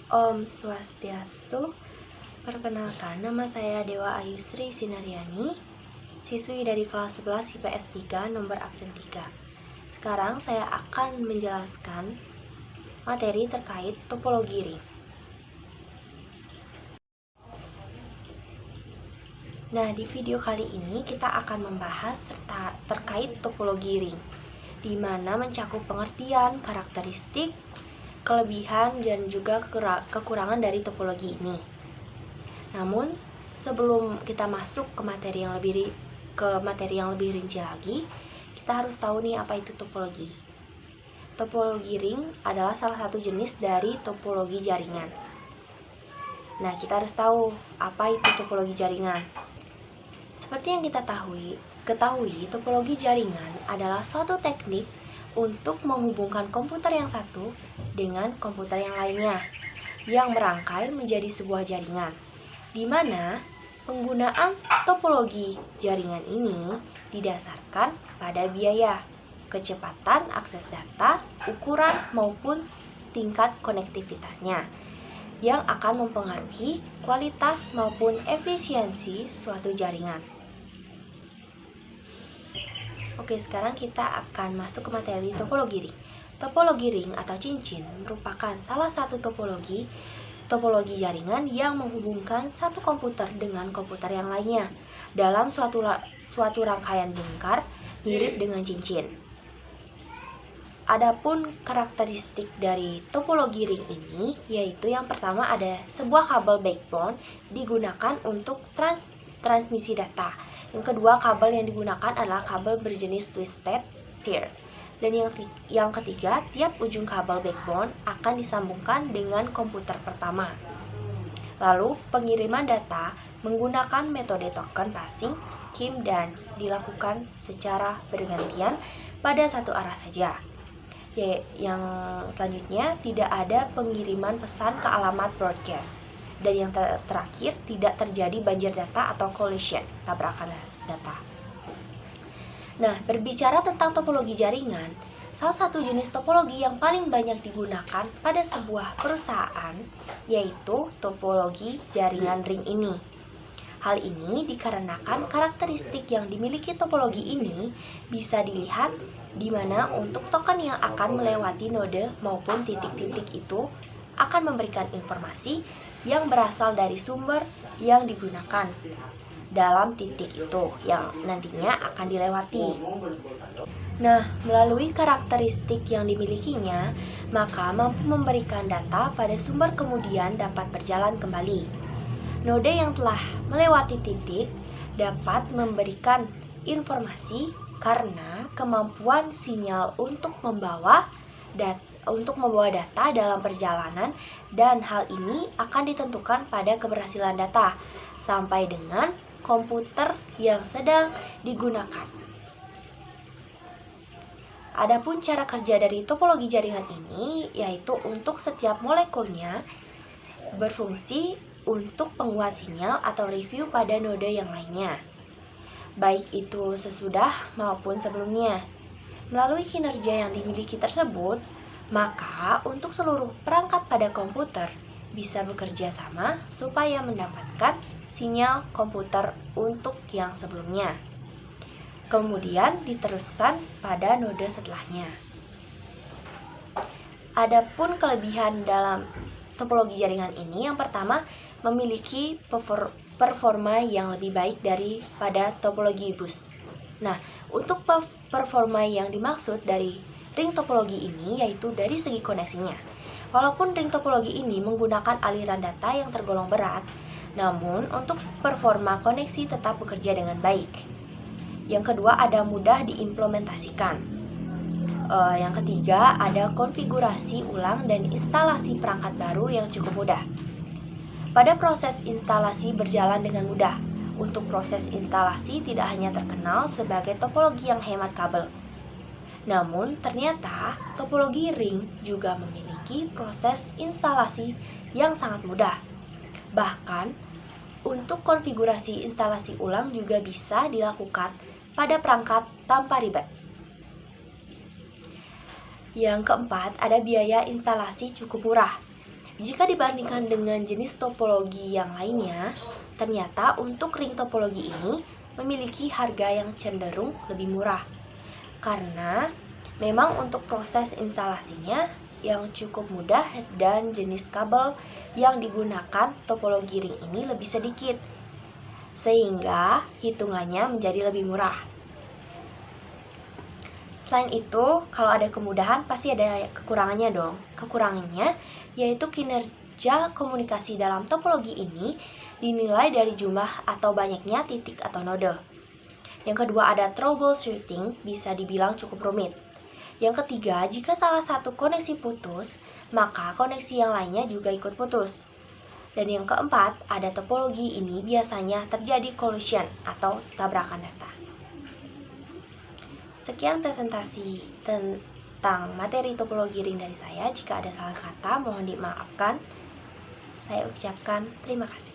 Om Swastiastu. Perkenalkan, nama saya Dewa Ayusri Sinaryani, siswi dari kelas 11 IPS 3 nomor absen 3. Sekarang saya akan menjelaskan materi terkait topologi ring. Nah, di video kali ini kita akan membahas terkait topologi ring, di mana mencakup pengertian, karakteristik, kelebihan, dan juga kekurangan dari topologi ini. Namun, sebelum kita masuk ke materi yang lebih rinci lagi, kita harus tahu nih apa itu topologi. Topologi ring adalah salah satu jenis dari topologi jaringan. Nah, kita harus tahu apa itu topologi jaringan. Seperti yang kita ketahui, topologi jaringan adalah suatu teknik untuk menghubungkan komputer yang satu dengan komputer yang lainnya, yang merangkai menjadi sebuah jaringan, di mana penggunaan topologi jaringan ini didasarkan pada biaya, kecepatan akses data, ukuran maupun tingkat konektivitasnya, yang akan mempengaruhi kualitas maupun efisiensi suatu jaringan. Oke, sekarang kita akan masuk ke materi topologi ring. Topologi ring atau cincin merupakan salah satu topologi jaringan yang menghubungkan satu komputer dengan komputer yang lainnya dalam suatu rangkaian lingkar mirip dengan cincin. Adapun karakteristik dari topologi ring ini yaitu yang pertama ada sebuah kabel backbone digunakan untuk transmisi data. Yang kedua, kabel yang digunakan adalah kabel berjenis twisted pair. Dan yang ketiga, tiap ujung kabel backbone akan disambungkan dengan komputer pertama. Lalu, pengiriman data menggunakan metode token passing scheme dan dilakukan secara bergantian pada satu arah saja. Yang selanjutnya, tidak ada pengiriman pesan ke alamat broadcast. Dan yang terakhir, tidak terjadi banjir data atau collision, tabrakan data. Nah, berbicara tentang topologi jaringan, salah satu jenis topologi yang paling banyak digunakan pada sebuah perusahaan yaitu topologi jaringan ring ini. Hal ini dikarenakan karakteristik yang dimiliki topologi ini bisa dilihat di mana untuk token yang akan melewati node maupun titik-titik itu akan memberikan informasi yang berasal dari sumber yang digunakan dalam titik itu yang nantinya akan dilewati. Nah, melalui karakteristik yang dimilikinya, maka mampu memberikan data pada sumber kemudian dapat berjalan kembali. Node yang telah melewati titik dapat memberikan informasi karena kemampuan sinyal untuk membawa data dalam perjalanan, dan hal ini akan ditentukan pada keberhasilan data sampai dengan komputer yang sedang digunakan. Adapun cara kerja dari topologi jaringan ini yaitu untuk setiap molekulnya berfungsi untuk penguat sinyal atau review pada node yang lainnya, baik itu sesudah maupun sebelumnya. Melalui kinerja yang dimiliki tersebut, maka untuk seluruh perangkat pada komputer bisa bekerja sama supaya mendapatkan sinyal komputer untuk yang sebelumnya, kemudian diteruskan pada node setelahnya. Adapun kelebihan dalam topologi jaringan ini, yang pertama memiliki performa yang lebih baik daripada topologi bus. Nah, untuk performa yang dimaksud dari ring topologi ini yaitu dari segi koneksinya. Walaupun ring topologi ini menggunakan aliran data yang tergolong berat, namun untuk performa koneksi tetap bekerja dengan baik. Yang kedua, ada mudah diimplementasikan. Yang ketiga, ada konfigurasi ulang dan instalasi perangkat baru yang cukup mudah. Pada proses instalasi berjalan dengan mudah. Untuk proses instalasi tidak hanya terkenal sebagai topologi yang hemat kabel, namun ternyata topologi ring juga memiliki proses instalasi yang sangat mudah. Bahkan untuk konfigurasi instalasi ulang juga bisa dilakukan pada perangkat tanpa ribet. Yang keempat, ada biaya instalasi cukup murah. Jika dibandingkan dengan jenis topologi yang lainnya, ternyata untuk ring topologi ini memiliki harga yang cenderung lebih murah. Karena memang untuk proses instalasinya yang cukup mudah dan jenis kabel yang digunakan topologi ring ini lebih sedikit, sehingga hitungannya menjadi lebih murah. Selain itu, kalau ada kemudahan pasti ada kekurangannya dong. Kekurangannya yaitu kinerja komunikasi dalam topologi ini dinilai dari jumlah atau banyaknya titik atau node. Yang kedua ada troubleshooting, bisa dibilang cukup rumit. Yang ketiga, jika salah satu koneksi putus, maka koneksi yang lainnya juga ikut putus. Dan yang keempat, ada topologi ini biasanya terjadi collision atau tabrakan data. Sekian presentasi tentang materi topologi ring dari saya. Jika ada salah kata, mohon dimaafkan. Saya ucapkan terima kasih.